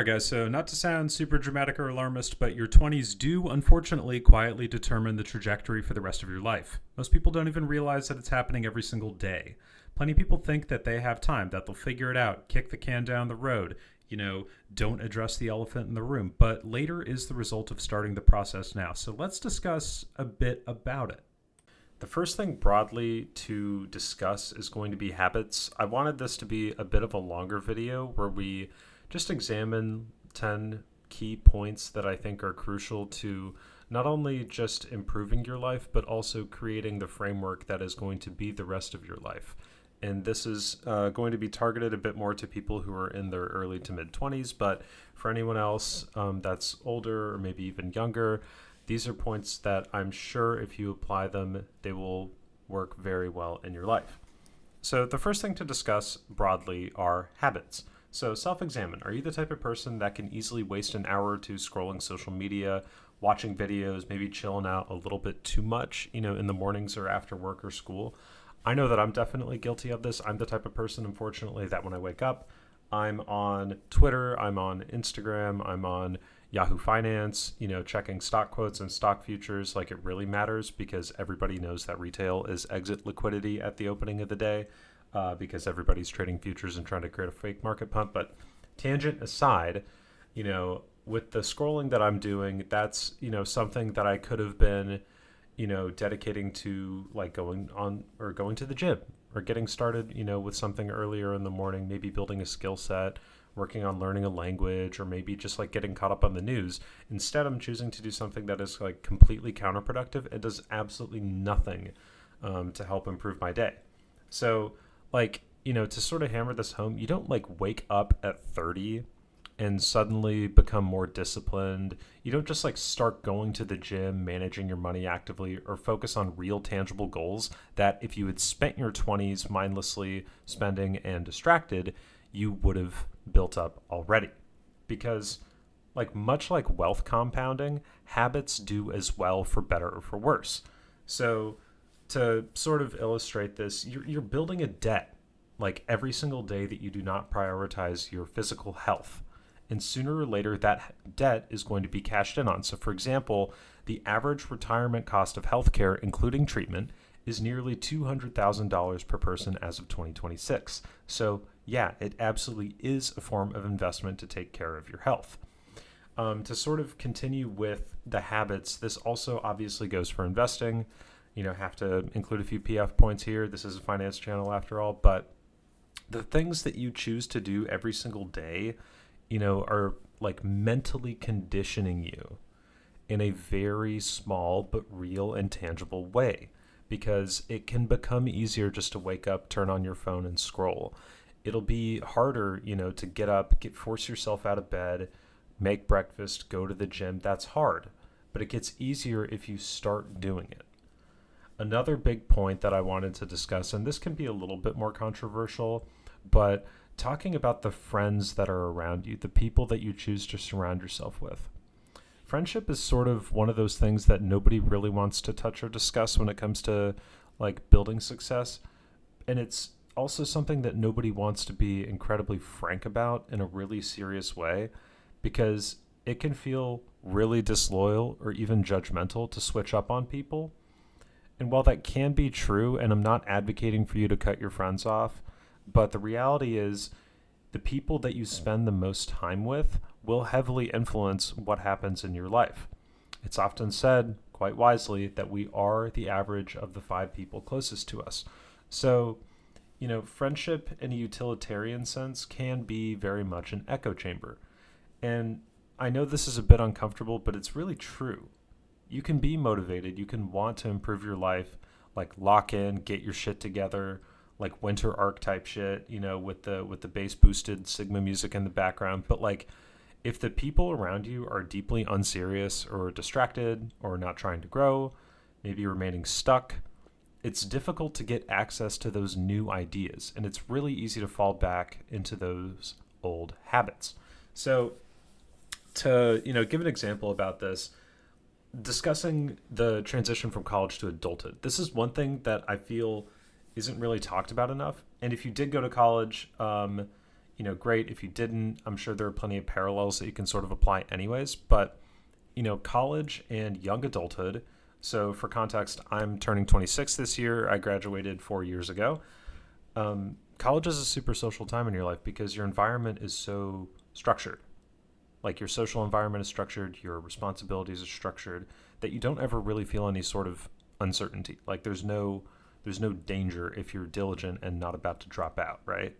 Alright, guys, so not to sound super dramatic or alarmist, but your 20s do unfortunately quietly determine the trajectory for the rest of your life. Most people don't even realize that it's happening every single day. Plenty of people think that they have time, that they'll figure it out, kick the can down the road, don't address the elephant in the room. But later is the result of starting the process now. So let's discuss a bit about it. The first thing broadly to discuss is going to be habits. I wanted this to be a bit of a longer video where we just examine 10 key points that I think are crucial to not only just improving your life, but also creating the framework that is going to be the rest of your life. And this is going to be targeted a bit more to people who are in their early to mid 20s, but for anyone else that's older or maybe even younger, these are points that I'm sure if you apply them, they will work very well in your life. So the first thing to discuss broadly are habits. So self-examine. Are you the type of person that can easily waste an hour or two scrolling social media, watching videos, maybe chilling out a little bit too much, in the mornings or after work or school? I know that I'm definitely guilty of this. I'm the type of person, unfortunately, that when I wake up, I'm on Twitter, I'm on Instagram, I'm on Yahoo Finance, checking stock quotes and stock futures like it really matters because everybody knows that retail is exit liquidity at the opening of the day because everybody's trading futures and trying to create a fake market pump. But tangent aside, with the scrolling that I'm doing, that's, something that I could have been, dedicating to like going to the gym or getting started, with something earlier in the morning, maybe building a skill set, working on learning a language, or maybe just like getting caught up on the news. Instead, I'm choosing to do something that is like completely counterproductive. It does absolutely nothing to help improve my day. So, to sort of hammer this home, you don't like wake up at 30 and suddenly become more disciplined. You don't just like start going to the gym, managing your money actively, or focus on real tangible goals that if you had spent your 20s mindlessly spending and distracted, you would have built up already. Because much like wealth compounding, habits do as well for better or for worse. So to sort of illustrate this, you're building a debt like every single day that you do not prioritize your physical health. And sooner or later, that debt is going to be cashed in on. So, for example, the average retirement cost of healthcare, including treatment, is nearly $200,000 per person as of 2026. So, yeah, it absolutely is a form of investment to take care of your health. To sort of continue with the habits, this also obviously goes for investing. Have to include a few PF points here. This is a finance channel after all, but the things that you choose to do every single day, are like mentally conditioning you in a very small but real and tangible way, because it can become easier just to wake up, turn on your phone and scroll. It'll be harder, to get up, force yourself out of bed, make breakfast, go to the gym. That's hard, but it gets easier if you start doing it. Another big point that I wanted to discuss, and this can be a little bit more controversial, but talking about the friends that are around you, the people that you choose to surround yourself with. Friendship is sort of one of those things that nobody really wants to touch or discuss when it comes to like building success. And it's also something that nobody wants to be incredibly frank about in a really serious way because it can feel really disloyal or even judgmental to switch up on people. And while that can be true, and I'm not advocating for you to cut your friends off, but the reality is the people that you spend the most time with will heavily influence what happens in your life. It's often said, quite wisely, that we are the average of the 5 people closest to us. So, friendship in a utilitarian sense can be very much an echo chamber. And I know this is a bit uncomfortable, but it's really true. You can be motivated, you can want to improve your life, like lock in, get your shit together, like winter arc type shit, with the bass boosted Sigma music in the background. But like if the people around you are deeply unserious or distracted or not trying to grow, maybe remaining stuck, it's difficult to get access to those new ideas. And it's really easy to fall back into those old habits. So to, give an example about this, discussing the transition from college to adulthood. This is one thing that I feel isn't really talked about enough. And if you did go to college, great. If you didn't, I'm sure there are plenty of parallels that you can sort of apply anyways. But, college and young adulthood. So for context, I'm turning 26 this year. I graduated 4 years ago. College is a super social time in your life because your environment is so structured. Like your social environment is structured, your responsibilities are structured, that you don't ever really feel any sort of uncertainty. Like there's no danger if you're diligent and not about to drop out, right?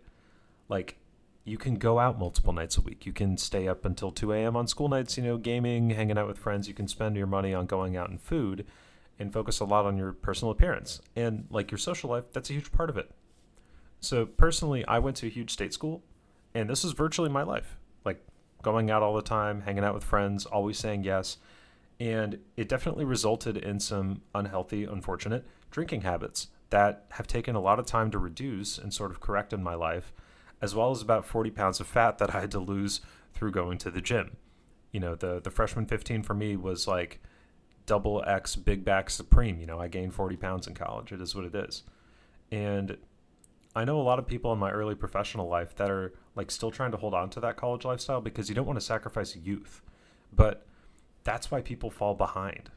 Like you can go out multiple nights a week. You can stay up until 2 a.m. on school nights, gaming, hanging out with friends. You can spend your money on going out and food and focus a lot on your personal appearance. And like your social life, that's a huge part of it. So personally, I went to a huge state school, and this was virtually my life. Like going out all the time, hanging out with friends, always saying yes. And it definitely resulted in some unhealthy, unfortunate drinking habits that have taken a lot of time to reduce and sort of correct in my life, as well as about 40 pounds of fat that I had to lose through going to the gym. The freshman 15 for me was like double X big back supreme. I gained 40 pounds in college. It is what it is. And I know a lot of people in my early professional life that are like still trying to hold on to that college lifestyle because you don't want to sacrifice youth. But that's why people fall behind.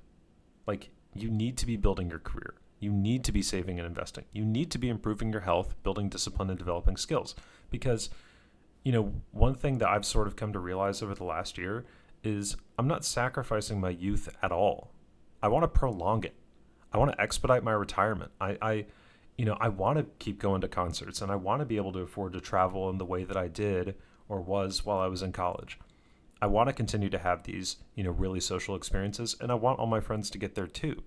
Like you need to be building your career. You need to be saving and investing. You need to be improving your health, building discipline, and developing skills. Because, one thing that I've sort of come to realize over the last year is I'm not sacrificing my youth at all. I want to prolong it. I want to expedite my retirement. I want to keep going to concerts, and I want to be able to afford to travel in the way that I did or was while I was in college. I want to continue to have these, really social experiences, and I want all my friends to get there too.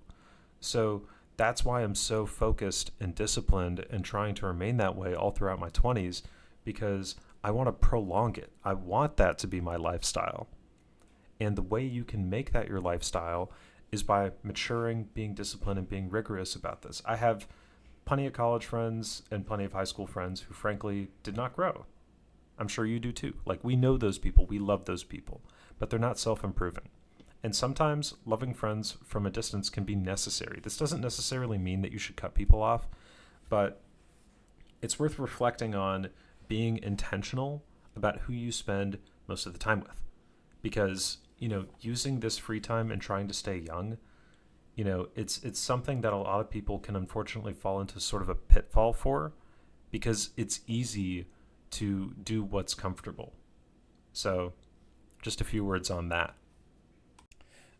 So that's why I'm so focused and disciplined and trying to remain that way all throughout my 20s, because I want to prolong it. I want that to be my lifestyle. And the way you can make that your lifestyle is by maturing, being disciplined, and being rigorous about this. I have plenty of college friends and plenty of high school friends who frankly did not grow. I'm sure you do too. Like we know those people, we love those people, but they're not self-improving. And sometimes loving friends from a distance can be necessary. This doesn't necessarily mean that you should cut people off, but it's worth reflecting on being intentional about who you spend most of the time with. Because, using this free time and trying to stay young, it's something that a lot of people can unfortunately fall into sort of a pitfall for, because it's easy to do what's comfortable. So just a few words on that.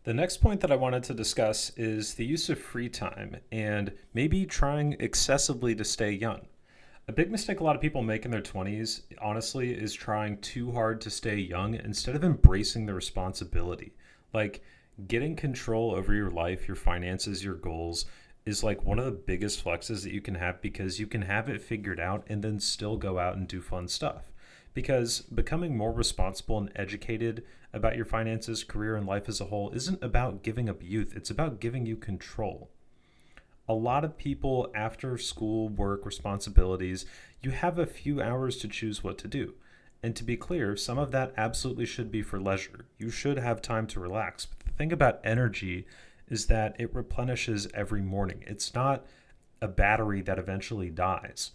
The next point that I wanted to discuss is the use of free time and maybe trying excessively to stay young. A big mistake a lot of people make in their 20s, honestly, is trying too hard to stay young instead of embracing the responsibility. Like getting control over your life, your finances, your goals is like one of the biggest flexes that you can have, because you can have it figured out and then still go out and do fun stuff. Because becoming more responsible and educated about your finances, career, and life as a whole isn't about giving up youth. It's about giving you control. A lot of people, after school, work, responsibilities, you have a few hours to choose what to do. And to be clear, some of that absolutely should be for leisure. You should have time to relax. But the thing about energy is that it replenishes every morning. It's not a battery that eventually dies.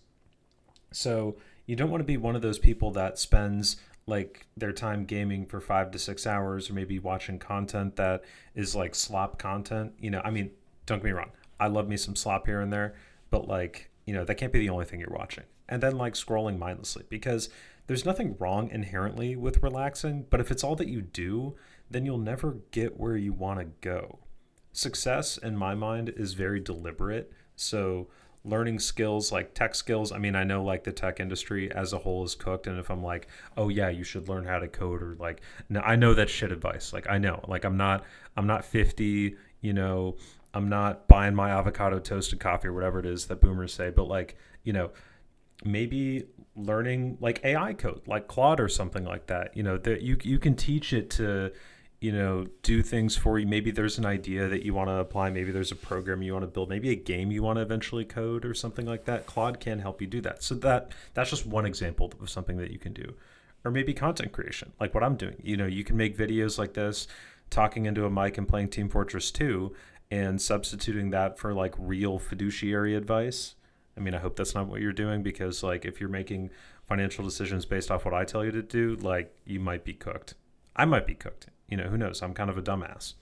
So you don't want to be one of those people that spends like their time gaming for 5 to 6 hours, or maybe watching content that is like slop content. Don't get me wrong. I love me some slop here and there, but that can't be the only thing you're watching. And then scrolling mindlessly, because there's nothing wrong inherently with relaxing, but if it's all that you do, then you'll never get where you want to go. Success, in my mind, is very deliberate. So learning skills like tech skills, I know the tech industry as a whole is cooked. And if I'm like, oh yeah, you should learn how to code, or no, I know that's shit advice. I know, I'm not 50, I'm not buying my avocado toasted coffee or whatever it is that boomers say, but maybe learning AI code, like Claude or something like that, that you can teach it to, do things for you. Maybe there's an idea that you want to apply. Maybe there's a program you want to build, maybe a game you want to eventually code or something like that. Claude can help you do that. So that's just one example of something that you can do. Or maybe content creation, like what I'm doing. You can make videos like this, talking into a mic and playing Team Fortress 2, and substituting that for real fiduciary advice. I hope that's not what you're doing, because if you're making financial decisions based off what I tell you to do, like you might be cooked. I might be cooked. Who knows? I'm kind of a dumbass.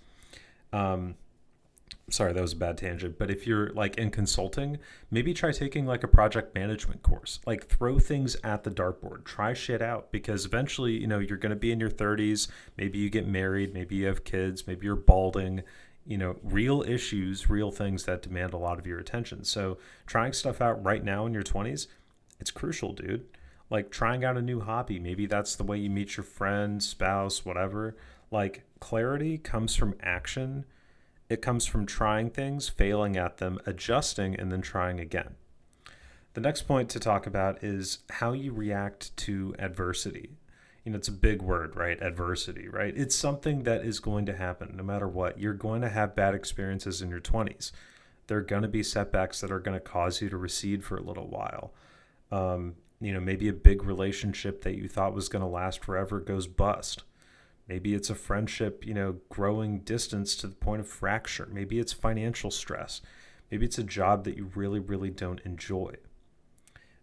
Sorry, that was a bad tangent. But if you're like in consulting, maybe try taking like a project management course. Like throw things at the dartboard. Try shit out, because eventually, you're going to be in your 30s. Maybe you get married. Maybe you have kids. Maybe you're balding. Real issues, real things that demand a lot of your attention. So trying stuff out right now in your 20s, it's crucial, dude. Like trying out a new hobby. Maybe that's the way you meet your friend, spouse, whatever. Like clarity comes from action. It comes from trying things, failing at them, adjusting, and then trying again. The next point to talk about is how you react to adversity. It's a big word, right? Adversity, right? It's something that is going to happen no matter what. You're going to have bad experiences in your 20s. There are going to be setbacks that are going to cause you to recede for a little while. Maybe a big relationship that you thought was going to last forever goes bust. Maybe it's a friendship, growing distance to the point of fracture. Maybe it's financial stress. Maybe it's a job that you really, really don't enjoy.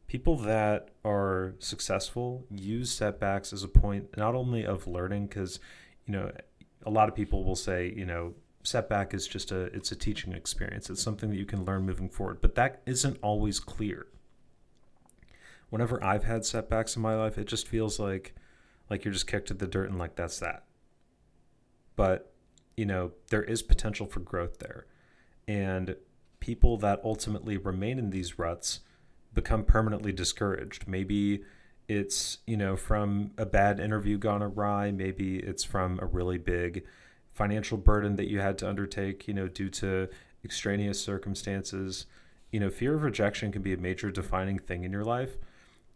People that are successful use setbacks as a point not only of learning, because, a lot of people will say, setback is just it's a teaching experience. It's something that you can learn moving forward, but that isn't always clear. Whenever I've had setbacks in my life, it just feels like you're just kicked to the dirt and like that's that. But, there is potential for growth there. And people that ultimately remain in these ruts become permanently discouraged. Maybe it's, from a bad interview gone awry. Maybe it's from a really big financial burden that you had to undertake, due to extraneous circumstances. Fear of rejection can be a major defining thing in your life.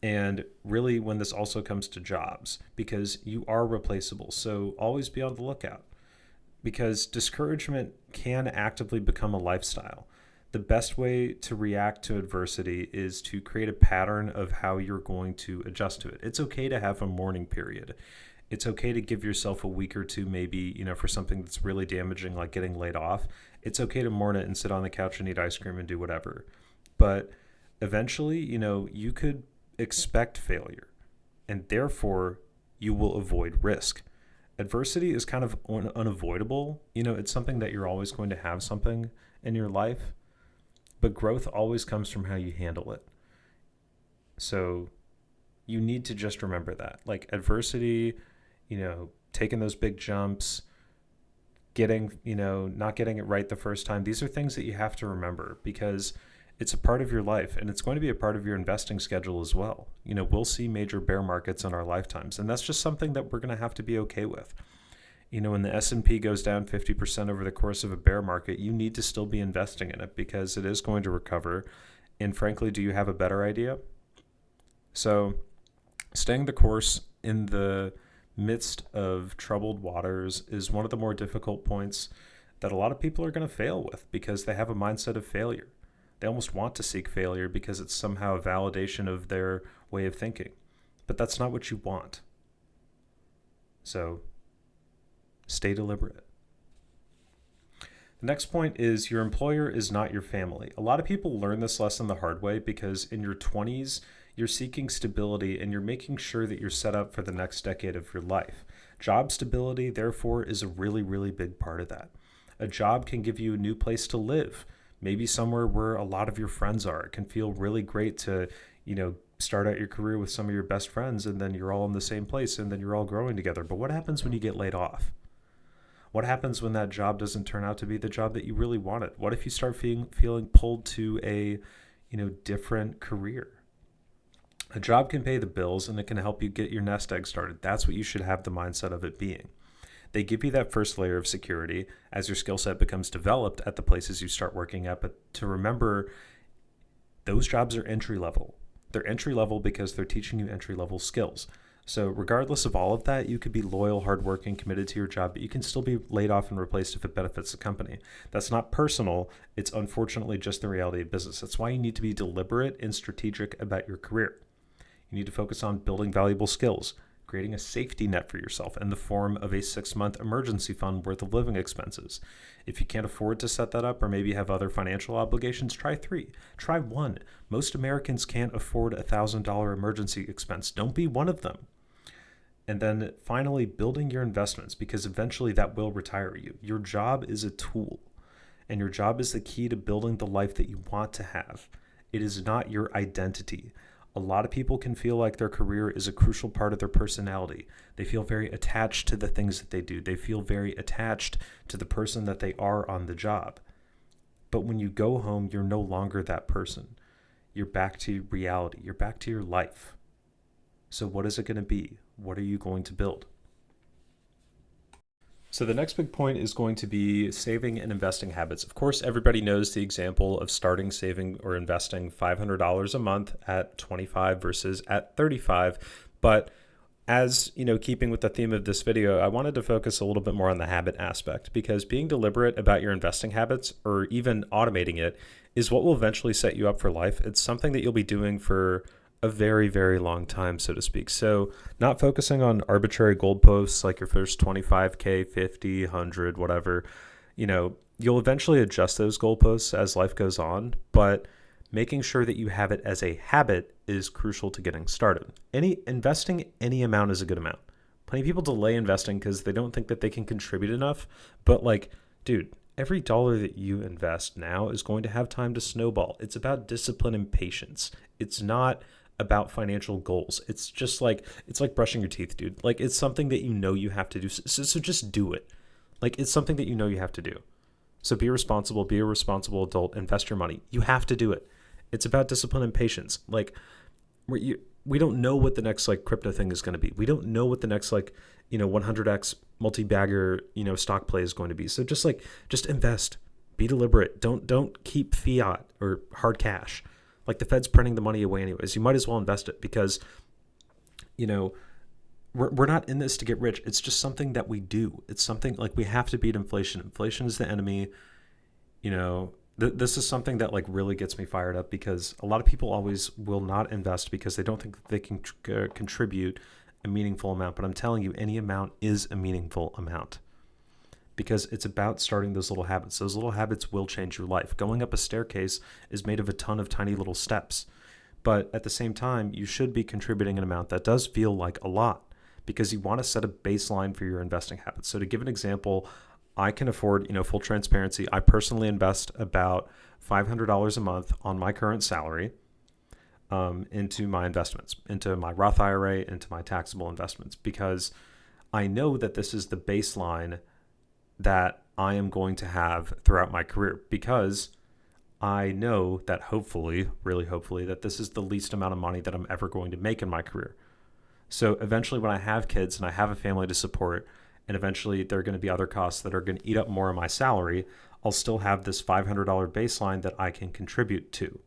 And really, when this also comes to jobs, because you are replaceable. So always be on the lookout, because discouragement can actively become a lifestyle. The best way to react to adversity is to create a pattern of how you're going to adjust to it. It's okay to have a mourning period. It's okay to give yourself a week or two, maybe, for something that's really damaging, like getting laid off. It's okay to mourn it and sit on the couch and eat ice cream and do whatever. But eventually, you could expect failure, and therefore you will avoid risk. Adversity is kind of unavoidable. It's something that you're always going to have something in your life, but growth always comes from how you handle it. So you need to just remember that, like adversity, taking those big jumps, getting, not getting it right the first time. These are things that you have to remember, because it's a part of your life, and it's going to be a part of your investing schedule as well. We'll see major bear markets in our lifetimes, and that's just something that we're going to have to be okay with. When the S&P goes down 50% over the course of a bear market, you need to still be investing in it, because it is going to recover. And frankly, do you have a better idea? So staying the course in the midst of troubled waters is one of the more difficult points that a lot of people are going to fail with, because they have a mindset of failure. They almost want to seek failure because it's somehow a validation of their way of thinking. But that's not what you want. So stay deliberate. The next point is your employer is not your family. A lot of people learn this lesson the hard way, because in your 20s, you're seeking stability and you're making sure that you're set up for the next decade of your life. Job stability, therefore, is a really, really big part of that. A job can give you a new place to live. Maybe somewhere where a lot of your friends are. It can feel really great to, start out your career with some of your best friends, and then you're all in the same place, and then you're all growing together. But what happens when you get laid off? What happens when that job doesn't turn out to be the job that you really wanted? What if you start feeling pulled to a, different career? A job can pay the bills, and it can help you get your nest egg started. That's what you should have the mindset of it being. They give you that first layer of security as your skill set becomes developed at the places you start working at. But to remember, those jobs are entry level. They're entry level because they're teaching you entry level skills. So regardless of all of that, you could be loyal, hardworking, committed to your job, but you can still be laid off and replaced if it benefits the company. That's not personal. It's unfortunately just the reality of business. That's why you need to be deliberate and strategic about your career. You need to focus on building valuable skills, creating a safety net for yourself in the form of a 6-month emergency fund worth of living expenses. If you can't afford to set that up, or maybe have other financial obligations, try 3. Try 1. Most Americans can't afford a $1,000 emergency expense. Don't be one of them. And then finally, building your investments, because eventually that will retire you. Your job is a tool, and your job is the key to building the life that you want to have. It is not your identity. A lot of people can feel like their career is a crucial part of their personality. They feel very attached to the things that they do. They feel very attached to the person that they are on the job. But when you go home, you're no longer that person. You're back to reality. You're back to your life. So what is it going to be? What are you going to build? So the next big point is going to be saving and investing habits. Of course, everybody knows the example of starting saving or investing $500 a month at 25 versus at 35. But as you know, keeping with the theme of this video, I wanted to focus a little bit more on the habit aspect, because being deliberate about your investing habits, or even automating it, is what will eventually set you up for life. It's something that you'll be doing for a very, very long time, so to speak. So not focusing on arbitrary goalposts like your first 25K, 50, 100, whatever, you'll eventually adjust those goalposts as life goes on, but making sure that you have it as a habit is crucial to getting started. Investing any amount is a good amount. Plenty of people delay investing because they don't think that they can contribute enough, but dude, every dollar that you invest now is going to have time to snowball. It's about discipline and patience. It's not about financial goals. It's like brushing your teeth, dude. It's something that you have to do. So just do it. It's something that you have to do. So be responsible, be a responsible adult, invest your money. You have to do it. It's about discipline and patience. We don't know what the next crypto thing is going to be. We don't know what the next 100x multi-bagger stock play is going to be. So just invest. Be deliberate. Don't keep fiat or hard cash. The Fed's printing the money away anyways. You might as well invest it, because we're not in this to get rich. It's just something that we do. It's something we have to beat inflation. Inflation is the enemy. This is something that really gets me fired up, because a lot of people always will not invest because they don't think that they can contribute a meaningful amount. But I'm telling you, any amount is a meaningful amount, because it's about starting those little habits. Those little habits will change your life. Going up a staircase is made of a ton of tiny little steps. But at the same time, you should be contributing an amount that does feel like a lot, because you want to set a baseline for your investing habits. So to give an example, I can afford, full transparency. I personally invest about $500 a month on my current salary into my investments, into my Roth IRA, into my taxable investments, because I know that this is the baseline that I am going to have throughout my career, because I know that hopefully, really hopefully, that this is the least amount of money that I'm ever going to make in my career. So eventually, when I have kids and I have a family to support, and eventually there are going to be other costs that are going to eat up more of my salary, I'll still have this $500 baseline that I can contribute to.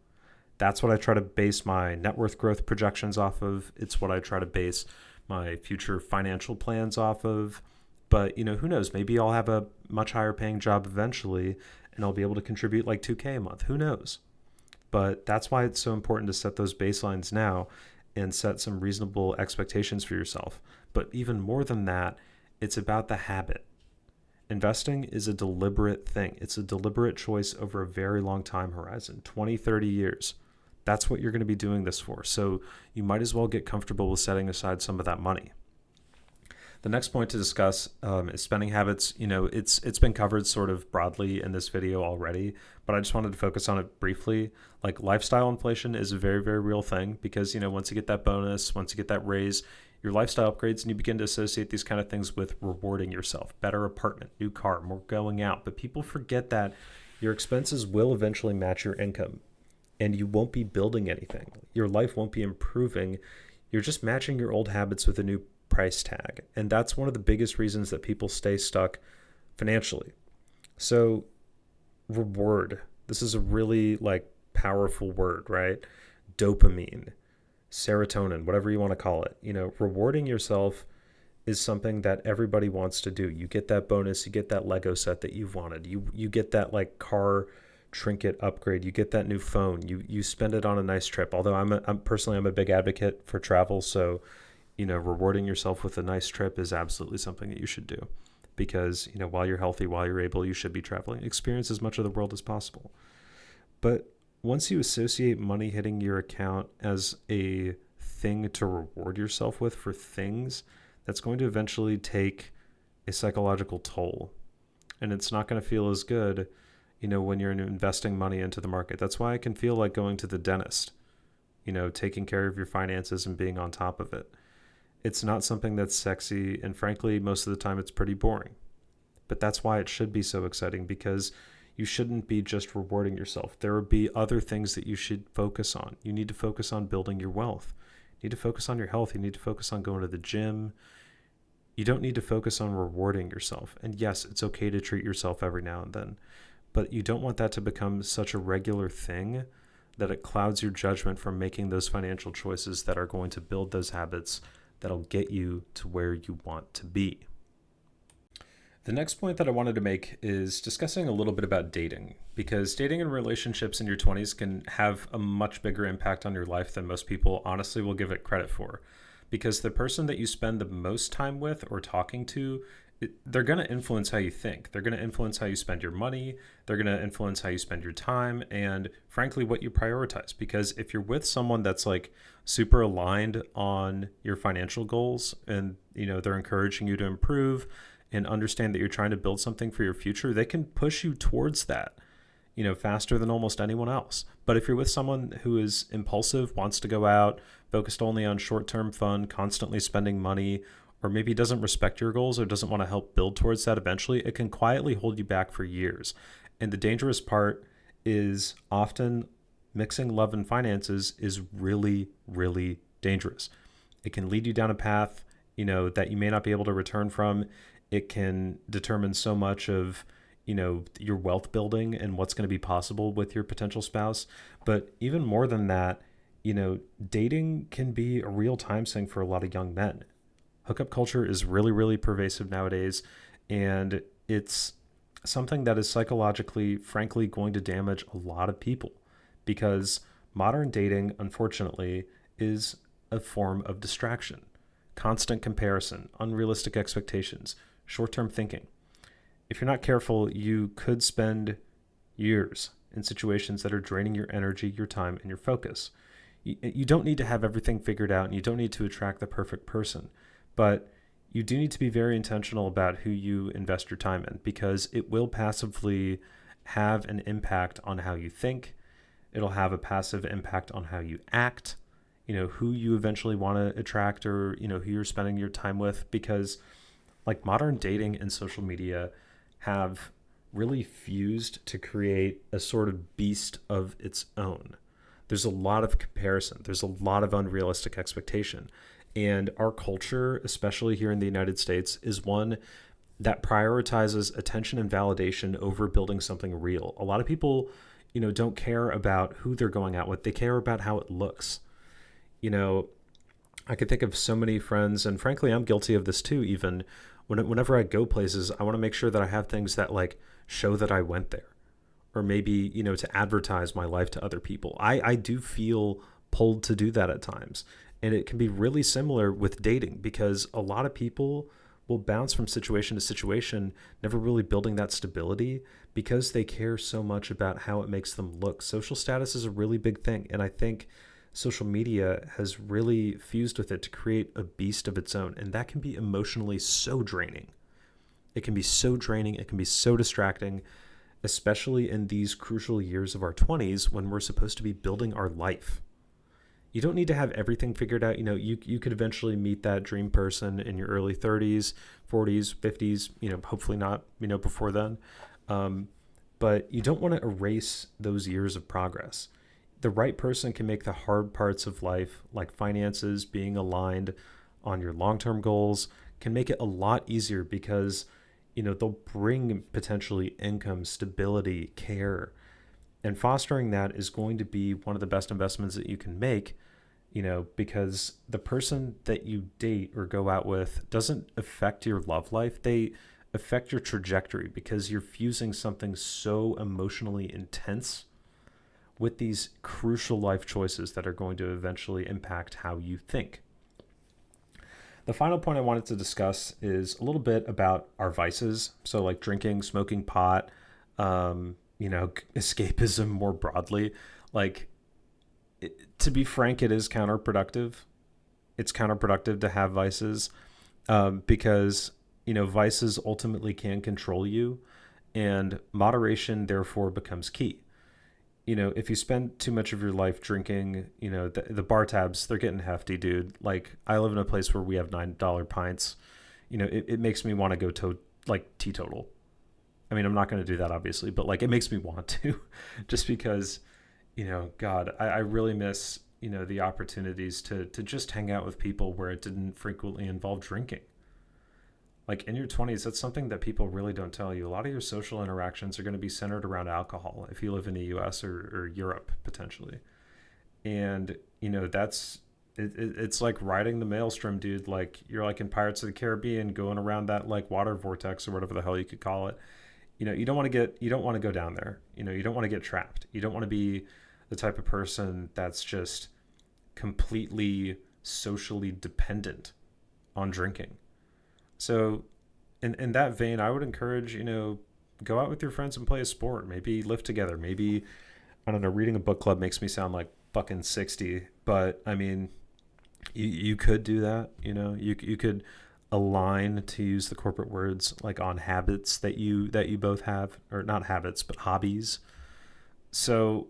That's what I try to base my net worth growth projections off of. It's what I try to base my future financial plans off of. But, who knows? Maybe I'll have a much higher paying job eventually, and I'll be able to contribute $2K a month. Who knows? But that's why it's so important to set those baselines now and set some reasonable expectations for yourself. But even more than that, it's about the habit. Investing is a deliberate thing. It's a deliberate choice over a very long time horizon, 20, 30 years. That's what you're going to be doing this for. So you might as well get comfortable with setting aside some of that money. The next point to discuss is spending habits. It's been covered sort of broadly in this video already, but I just wanted to focus on it briefly. Lifestyle inflation is a very, very real thing, because, once you get that bonus, once you get that raise, your lifestyle upgrades, and you begin to associate these kind of things with rewarding yourself, better apartment, new car, more going out. But people forget that your expenses will eventually match your income, and you won't be building anything. Your life won't be improving. You're just matching your old habits with a new price tag. And that's one of the biggest reasons that people stay stuck financially. So reward, this is a really powerful word, right? Dopamine, serotonin, whatever you want to call it. Rewarding yourself is something that everybody wants to do. You get that bonus, you get that Lego set that you've wanted. You get that car trinket upgrade, you get that new phone, you spend it on a nice trip. Although I'm personally a big advocate for travel, so rewarding yourself with a nice trip is absolutely something that you should do, because, while you're healthy, while you're able, you should be traveling, experience as much of the world as possible. But once you associate money hitting your account as a thing to reward yourself with for things, that's going to eventually take a psychological toll. And it's not going to feel as good, when you're investing money into the market. That's why it can feel like going to the dentist, taking care of your finances and being on top of it. It's not something that's sexy, and frankly, most of the time it's pretty boring. But that's why it should be so exciting, because you shouldn't be just rewarding yourself. There would be other things that you should focus on. You need to focus on building your wealth. You need to focus on your health. You need to focus on going to the gym. You don't need to focus on rewarding yourself. And yes, it's okay to treat yourself every now and then, but you don't want that to become such a regular thing that it clouds your judgment from making those financial choices that are going to build those habits that'll get you to where you want to be. The next point that I wanted to make is discussing a little bit about dating, because dating and relationships in your 20s can have a much bigger impact on your life than most people honestly will give it credit for. Because the person that you spend the most time with or talking to, they're going to influence how you think. They're going to influence how you spend your money. They're going to influence how you spend your time and, frankly, what you prioritize. Because if you're with someone that's like super aligned on your financial goals, and they're encouraging you to improve and understand that you're trying to build something for your future, they can push you towards that, faster than almost anyone else. But if you're with someone who is impulsive, wants to go out, focused only on short-term fun, constantly spending money, or maybe doesn't respect your goals or doesn't want to help build towards that eventually, it can quietly hold you back for years. And the dangerous part is often mixing love and finances is really, really dangerous. It can lead you down a path, that you may not be able to return from. It can determine so much of, your wealth building and what's going to be possible with your potential spouse. But even more than that, dating can be a real time sink for a lot of young men. Hookup culture is really, really pervasive nowadays, and it's something that is psychologically, frankly, going to damage a lot of people, because modern dating, unfortunately, is a form of distraction, constant comparison, unrealistic expectations, short-term thinking. If you're not careful, you could spend years in situations that are draining your energy, your time, and your focus. You don't need to have everything figured out, and you don't need to attract the perfect person, but you do need to be very intentional about who you invest your time in, because it will passively have an impact on how you think. It'll have a passive impact on how you act, who you eventually want to attract, or, who you're spending your time with, because like modern dating and social media have really fused to create a sort of beast of its own. There's a lot of comparison. There's a lot of unrealistic expectation. And our culture, especially here in the United States, is one that prioritizes attention and validation over building something real. A lot of people, don't care about who they're going out with. They care about how it looks. I could think of so many friends, and frankly, I'm guilty of this too, even whenever I go places, I want to make sure that I have things that like show that I went there, or maybe, to advertise my life to other people. I do feel pulled to do that at times. And it can be really similar with dating, because a lot of people will bounce from situation to situation, never really building that stability, because they care so much about how it makes them look. Social status is a really big thing. And I think social media has really fused with it to create a beast of its own. And that can be emotionally so draining. It can be so draining. It can be so distracting, especially in these crucial years of our 20s when we're supposed to be building our life. You don't need to have everything figured out. You could eventually meet that dream person in your early 30s, 40s, 50s, hopefully not, before then. But you don't want to erase those years of progress. The right person can make the hard parts of life, like finances, being aligned on your long-term goals, can make it a lot easier, because, they'll bring potentially income, stability, care. And fostering that is going to be one of the best investments that you can make, because the person that you date or go out with doesn't affect your love life. They affect your trajectory, because you're fusing something so emotionally intense with these crucial life choices that are going to eventually impact how you think. The final point I wanted to discuss is a little bit about our vices. So, like drinking, smoking pot, escapism more broadly. Like, to be frank, it is counterproductive. It's counterproductive to have vices because, vices ultimately can control you, and moderation therefore becomes key. If you spend too much of your life drinking, the bar tabs, they're getting hefty, dude. Like, I live in a place where we have $9 pints. It makes me want to go to like teetotal. I mean, I'm not going to do that obviously, but like it makes me want to just because, God, I really miss, the opportunities to just hang out with people where it didn't frequently involve drinking. Like in your 20s, that's something that people really don't tell you. A lot of your social interactions are going to be centered around alcohol if you live in the US or Europe potentially. And, it's like riding the maelstrom, dude. Like you're like in Pirates of the Caribbean going around that like water vortex or whatever the hell you could call it. You don't want to go down there. You don't want to get trapped. You don't want to be the type of person that's just completely socially dependent on drinking. So in that vein, I would encourage, go out with your friends and play a sport. Maybe live together. Maybe, I don't know, reading a book club makes me sound like fucking 60. But, I mean, you could do that. You could align, to use the corporate words, like on habits that you both have. Or not habits, but hobbies. So,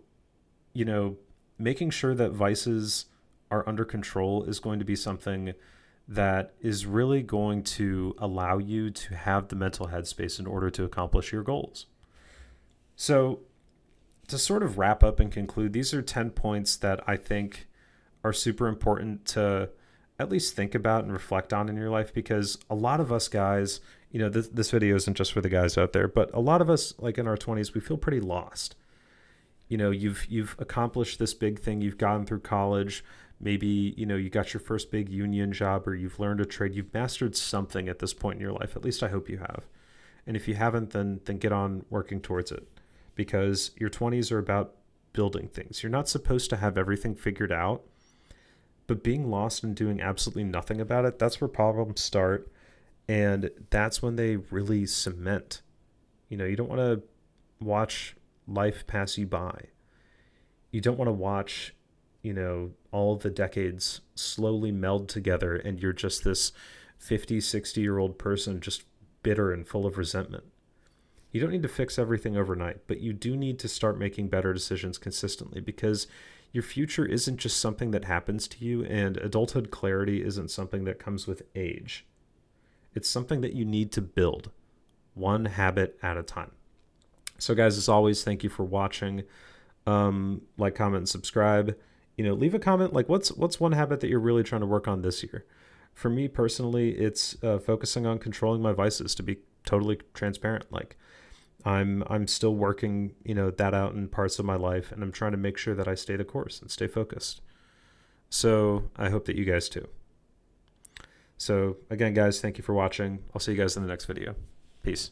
making sure that vices are under control is going to be something that is really going to allow you to have the mental headspace in order to accomplish your goals. So, to sort of wrap up and conclude, these are 10 points that I think are super important to at least think about and reflect on in your life, because a lot of us guys, this video isn't just for the guys out there, but a lot of us, like in our 20s, we feel pretty lost. You've accomplished this big thing, you've gotten through college. Maybe, you got your first big union job, or you've learned a trade. You've mastered something at this point in your life. At least I hope you have. And if you haven't, then get on working towards it, because your 20s are about building things. You're not supposed to have everything figured out, but being lost and doing absolutely nothing about it, that's where problems start. And that's when they really cement. You don't want to watch life pass you by. You don't want to watch all the decades slowly meld together and you're just this 50, 60-year-old person just bitter and full of resentment. You don't need to fix everything overnight, but you do need to start making better decisions consistently, because your future isn't just something that happens to you, and adulthood clarity isn't something that comes with age. It's something that you need to build one habit at a time. So guys, as always, thank you for watching. Like, comment, and subscribe. Leave a comment, like what's one habit that you're really trying to work on this year? For me personally, it's focusing on controlling my vices, to be totally transparent. Like I'm still working, that out in parts of my life, and I'm trying to make sure that I stay the course and stay focused. So I hope that you guys too. So again, guys, thank you for watching. I'll see you guys in the next video. Peace.